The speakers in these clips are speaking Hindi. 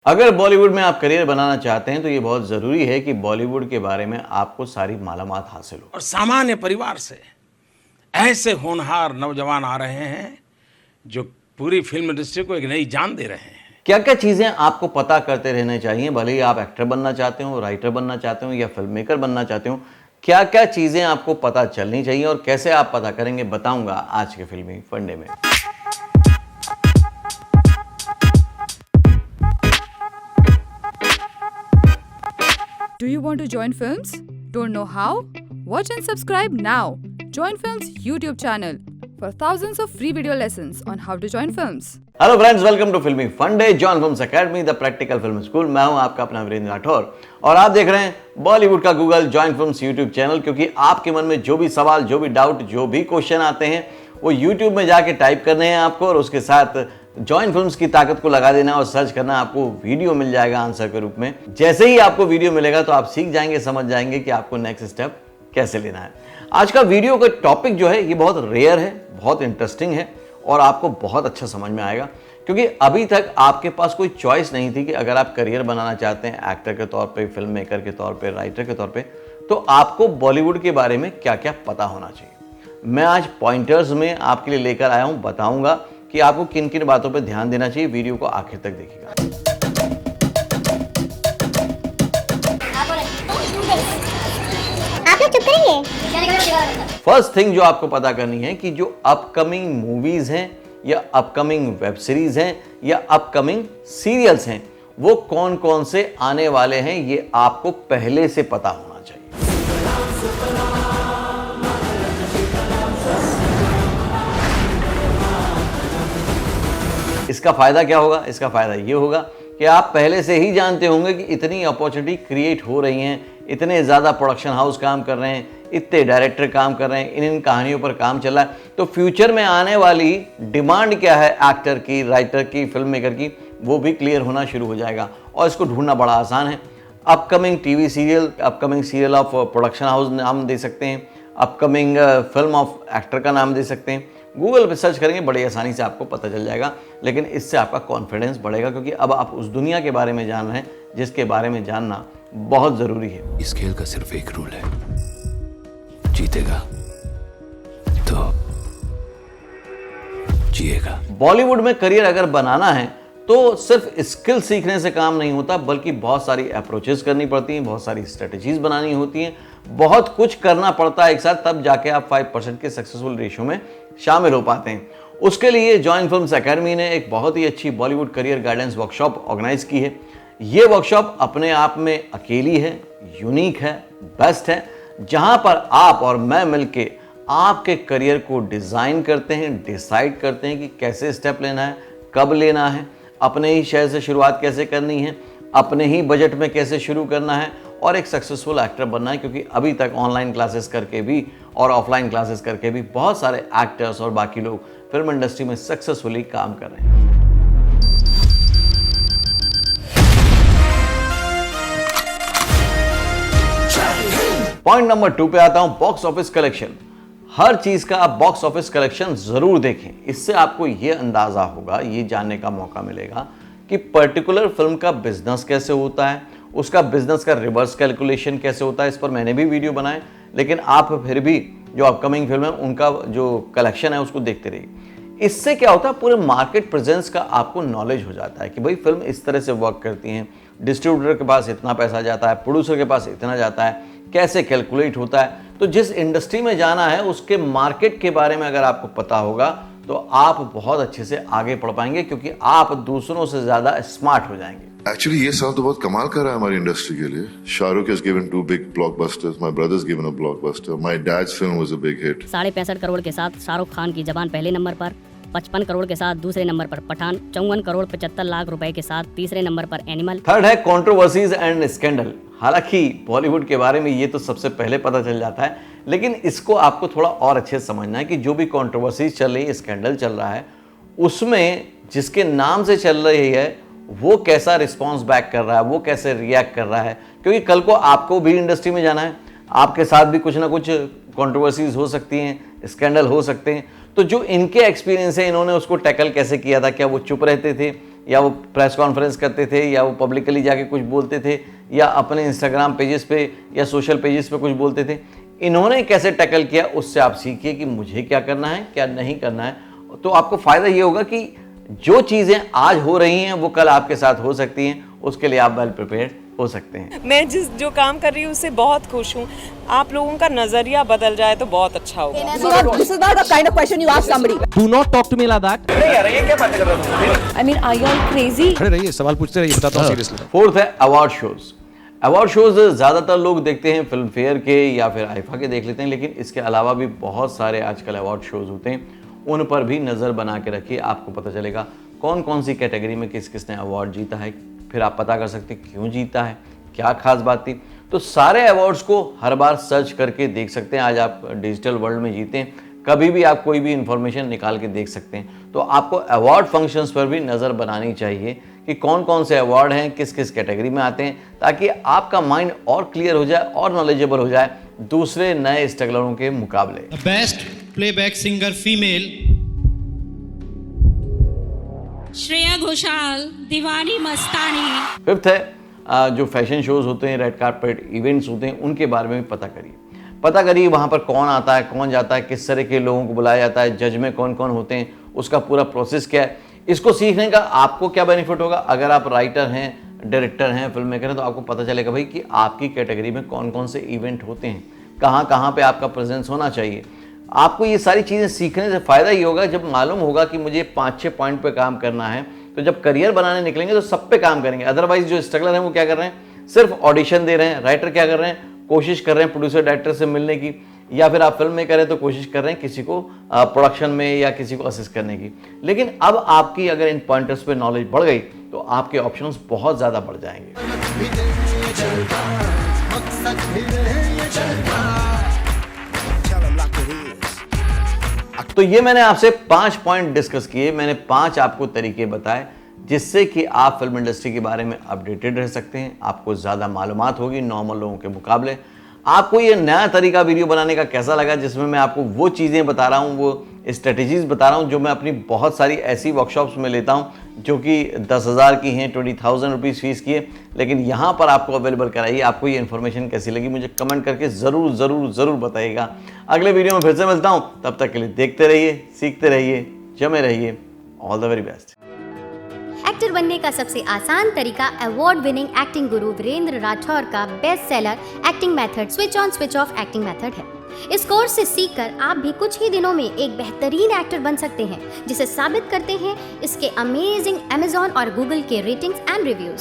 अगर बॉलीवुड में आप करियर बनाना चाहते हैं तो ये बहुत ज़रूरी है कि बॉलीवुड के बारे में आपको सारी मालूमात हासिल हो। और सामान्य परिवार से ऐसे होनहार नौजवान आ रहे हैं जो पूरी फिल्म इंडस्ट्री को एक नई जान दे रहे हैं। क्या क्या चीज़ें आपको पता करते रहने चाहिए, भले ही आप एक्टर बनना चाहते हो, राइटर बनना चाहते हो या फिल्म मेकर बनना चाहते हो। क्या क्या चीज़ें आपको पता चलनी चाहिए और कैसे आप पता करेंगे, बताऊंगा आज के फिल्मी फंडे में। Do you want to join films? Don't know how? Watch and subscribe now. Join Films YouTube channel for thousands of free video lessons on how to join films. Hello friends, welcome to Filmy Funde, join films academy, the practical film school. मैं हूं आपका अपना वीरेंद्र राठौर और आप देख रहे हैं बॉलीवुड का Google join films YouTube channel. क्योंकि आपके मन में जो भी सवाल, जो भी डाउट, जो भी क्वेश्चन आते हैं वो यूट्यूब में जाके टाइप करने हैं आपको और उसके साथ जॉइन फिल्म्स की ताकत को लगा देना और सर्च करना, आपको वीडियो मिल जाएगा आंसर के रूप में। जैसे ही आपको वीडियो मिलेगा तो आप सीख जाएंगे, समझ जाएंगे कि आपको नेक्स्ट स्टेप कैसे लेना है। आज का वीडियो का टॉपिक जो है ये बहुत रेयर है, बहुत इंटरेस्टिंग है और आपको बहुत अच्छा समझ में आएगा। क्योंकि अभी तक आपके पास कोई चॉइस नहीं थी कि अगर आप करियर बनाना चाहते हैं एक्टर के तौर पे, फिल्म मेकर के तौर पे, राइटर के तौर पे, तो आपको बॉलीवुड के बारे में क्या क्या पता होना चाहिए। मैं आज पॉइंटर्स में आपके लिए लेकर आया हूं, बताऊंगा कि आपको किन किन बातों पर ध्यान देना चाहिए। वीडियो को आखिर तक देखिएगा। आप लोग चुप करेंगे। फर्स्ट थिंग जो आपको पता करनी है कि जो अपकमिंग मूवीज हैं या अपकमिंग वेब सीरीज हैं या अपकमिंग सीरियल्स हैं वो कौन कौन से आने वाले हैं, ये आपको पहले से पता होना चाहिए। इसका फायदा क्या होगा? इसका फायदा ये होगा कि आप पहले से ही जानते होंगे कि इतनी अपॉर्चुनिटी क्रिएट हो रही हैं, इतने ज़्यादा प्रोडक्शन हाउस काम कर रहे हैं, इतने डायरेक्टर काम कर रहे हैं, इन कहानियों पर काम चल रहा है। तो फ्यूचर में आने वाली डिमांड क्या है एक्टर की, राइटर की, फिल्म मेकर की, वो भी क्लियर होना शुरू हो जाएगा और इसको ढूंढना बड़ा आसान है। Upcoming TV serial, upcoming serial of production house नाम दे सकते हैं, अपकमिंग फिल्म ऑफ एक्टर का नाम दे सकते हैं। गूगल पे सर्च करेंगे, बड़ी आसानी से आपको पता चल जाएगा। लेकिन इससे आपका कॉन्फिडेंस बढ़ेगा क्योंकि अब आप उस दुनिया के बारे में जान रहे हैं जिसके बारे में जानना बहुत ज़रूरी है। इस खेल का सिर्फ एक रूल है, जीतेगा तो जिएगा। बॉलीवुड में करियर अगर बनाना है तो सिर्फ स्किल सीखने से काम नहीं होता, बल्कि बहुत सारी अप्रोचेस करनी पड़ती हैं, बहुत सारी स्ट्रेटजीज बनानी होती हैं, बहुत कुछ करना पड़ता है एक साथ, तब जाके आप 5% के सक्सेसफुल रेशियो में शामिल हो पाते हैं। उसके लिए जॉइन फिल्म्स एकेडमी ने एक बहुत ही अच्छी Bollywood career guidance workshop organize की है। ये वर्कशॉप अपने आप में अकेली है, यूनिक है, बेस्ट है, जहां पर आप और मैं मिलके आपके करियर को डिज़ाइन करते हैं, डिसाइड करते हैं कि कैसे स्टेप लेना है, कब लेना है, अपने ही शहर से शुरुआत कैसे करनी है, अपने ही बजट में कैसे शुरू करना है और एक सक्सेसफुल एक्टर बनना है। क्योंकि अभी तक ऑनलाइन क्लासेस करके भी और ऑफलाइन क्लासेस करके भी बहुत सारे एक्टर्स और बाकी लोग फिल्म इंडस्ट्री में सक्सेसफुली काम कर रहे हैं। पॉइंट नंबर 2 पे आता हूं, बॉक्स ऑफिस कलेक्शन। हर चीज का आप बॉक्स ऑफिस कलेक्शन जरूर देखें। इससे आपको यह अंदाजा होगा, ये जानने का मौका मिलेगा कि पर्टिकुलर फिल्म का बिजनेस कैसे होता है, उसका बिजनेस का रिवर्स कैलकुलेशन कैसे होता है। इस पर मैंने भी वीडियो बनाए, लेकिन आप फिर भी जो अपकमिंग फिल्म है उनका जो कलेक्शन है उसको देखते रहिए। इससे क्या होता है, पूरे मार्केट प्रेजेंस का आपको नॉलेज हो जाता है कि भाई फिल्म इस तरह से वर्क करती हैं, डिस्ट्रीब्यूटर के पास इतना पैसा जाता है, प्रोड्यूसर के पास इतना जाता है, कैसे कैलकुलेट होता है। तो जिस इंडस्ट्री में जाना है उसके मार्केट के बारे में अगर आपको पता होगा तो आप बहुत अच्छे से आगे बढ़ पाएंगे, क्योंकि आप दूसरों से ज्यादा स्मार्ट हो जाएंगे। एक्चुअली ये साल तो बहुत कमाल कर रहा है हमारी इंडस्ट्री के लिए। Shahrukh has given 2 big blockbusters, my brothers given a blockbuster, my dad's film was a big hit. 65.5 crore के साथ शाहरुख खान की जवान पहले नंबर पर, 55 करोड़ के साथ दूसरे नंबर पर पठान, 54 करोड़ 75 लाख रुपए के साथ तीसरे नंबर पर एनिमल। थर्ड है कंट्रोवर्सीज एंड स्कैंडल। हालांकि बॉलीवुड के बारे में ये तो सबसे पहले पता चल जाता है, लेकिन इसको आपको थोड़ा और अच्छे से समझना है कि जो भी कंट्रोवर्सीज चल रही है, स्कैंडल चल रहा है, उसमें जिसके नाम से चल रही है वो कैसा रिस्पॉन्स बैक कर रहा है, वो कैसे रिएक्ट कर रहा है। क्योंकि कल को आपको भी इंडस्ट्री में जाना है, आपके साथ भी कुछ ना कुछ कंट्रोवर्सीज हो सकती हैं, स्कैंडल हो सकते हैं। तो जो इनके एक्सपीरियंस है, इन्होंने उसको टैकल कैसे किया था, क्या वो चुप रहते थे या वो प्रेस कॉन्फ्रेंस करते थे, या वो पब्लिकली जाके कुछ बोलते थे, या अपने इंस्टाग्राम पेजेस पे या सोशल पेजेस पे कुछ बोलते थे। इन्होंने कैसे टैकल किया, उससे आप सीखिए कि मुझे क्या करना है, क्या नहीं करना है। तो आपको फ़ायदा ये होगा कि जो चीज़ें आज हो रही हैं वो कल आपके साथ हो सकती हैं, उसके लिए आप वेल प्रिपेयर्ड हो सकते हैं। मैं जो काम कर रही हूँ उससे बहुत खुश हूँ। आप लोगों का नजरिया बदल जाए तो बहुत अच्छा होगा। This is not the kind of question you ask somebody. Do not talk to me like that. I mean, are you all crazy? खड़े रहिए, सवाल पूछते रहिए, बताता हूँ सीरियसली। फोर्थ है अवार्ड शोज। अवार्ड शोज ज़्यादातर लोग देखते हैं फिल्म फेयर के या फिर आईफा के देख लेते हैं, लेकिन इसके अलावा भी बहुत सारे आजकल अवार्ड शोज होते हैं, उन पर भी नज़र बना के रखिए। आपको पता चलेगा कौन कौन सी कैटेगरी में किस किसने अवार्ड जीता है, फिर आप पता कर सकते हैं क्यों जीता है, क्या खास बात थी। तो सारे अवार्ड्स को हर बार सर्च करके देख सकते हैं। आज आप डिजिटल वर्ल्ड में जीते हैं, कभी भी आप कोई भी इंफॉर्मेशन निकाल के देख सकते हैं। तो आपको अवार्ड फंक्शंस पर भी नज़र बनानी चाहिए कि कौन कौन से अवार्ड हैं, किस किस कैटेगरी में आते हैं, ताकि आपका माइंड और क्लियर हो जाए और नॉलेजेबल हो जाए दूसरे नए स्ट्रगलरों के मुकाबले। Best playback singer female Shreya Ghoshal, Deewani Mastani. Fifth है जो फैशन शोज होते हैं, रेड कार्पेट इवेंट्स होते हैं, उनके बारे में भी पता करिए वहाँ पर कौन आता है, कौन जाता है, किस तरह के लोगों को बुलाया जाता है, जज में कौन कौन होते हैं, उसका पूरा प्रोसेस क्या है। इसको सीखने का आपको क्या बेनिफिट होगा, अगर आप राइटर हैं, डायरेक्टर हैं, फिल्म मेकर हैं, तो आपको पता चलेगा भाई कि आपकी कैटेगरी में कौन कौन से इवेंट होते हैं, कहाँ कहाँ पे आपका प्रेजेंस होना चाहिए। आपको ये सारी चीज़ें सीखने से फ़ायदा ही होगा जब मालूम होगा कि मुझे 5-6 पॉइंट पे काम करना है। तो जब करियर बनाने निकलेंगे तो सब पे काम करेंगे। अदरवाइज जो स्ट्रगलर हैं वो क्या कर रहे हैं, सिर्फ ऑडिशन दे रहे हैं। राइटर क्या कर रहे हैं, कोशिश कर रहे हैं प्रोड्यूसर डायरेक्टर से मिलने की, या फिर आप फिल्म में करें तो कोशिश कर रहे हैं किसी को प्रोडक्शन में या किसी को असिस्ट करने की। लेकिन अब आपकी अगर इन पॉइंटर्स पे नॉलेज बढ़ गई तो आपके ऑप्शंस बहुत ज़्यादा बढ़ जाएंगे। तो ये मैंने आपसे 5 पॉइंट डिस्कस किए, मैंने 5 आपको तरीके बताए जिससे कि आप फिल्म इंडस्ट्री के बारे में अपडेटेड रह सकते हैं, आपको ज़्यादा मालूमात होगी नॉर्मल लोगों के मुकाबले। आपको ये नया तरीका वीडियो बनाने का कैसा लगा, जिसमें मैं आपको वो चीज़ें बता रहा हूँ, वो स्ट्रेटजीज बता रहा हूँ जो मैं अपनी बहुत सारी ऐसी वर्कशॉप्स में लेता हूँ जो कि 10,000 की हैं, 20,000 रुपीज़ फीस की है, लेकिन यहाँ पर आपको अवेलेबल कराइए। आपको ये इन्फॉर्मेशन कैसी लगी मुझे कमेंट करके ज़रूर ज़रूर ज़रूर बताइएगा। अगले वीडियो में फिर से मिलता हूँ, तब तक के लिए देखते रहिए, सीखते रहिए, जमे रहिए। All the very best. Actor बनने का सबसे आसान तरीका अवार्ड विनिंग एक्टिंग गुरु वीरेंद्र राठौर का best seller acting method switch on switch off acting method है। इस कोर्स से सीखकर आप भी कुछ ही दिनों में एक बेहतरीन एक्टर बन सकते हैं, जिसे साबित करते हैं इसके अमेजिंग Amazon और Google के ratings and reviews.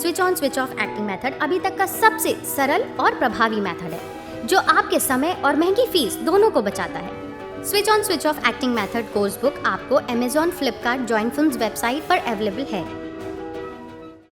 Switch on switch off acting method अभी तक का सबसे सरल और प्रभावी मेथड है, जो आपके समय और महंगी फीस दोनों को बचाता है। Switch on switch off acting method course book आपको Amazon, Flipkart, join films website पर अवेलेबल है।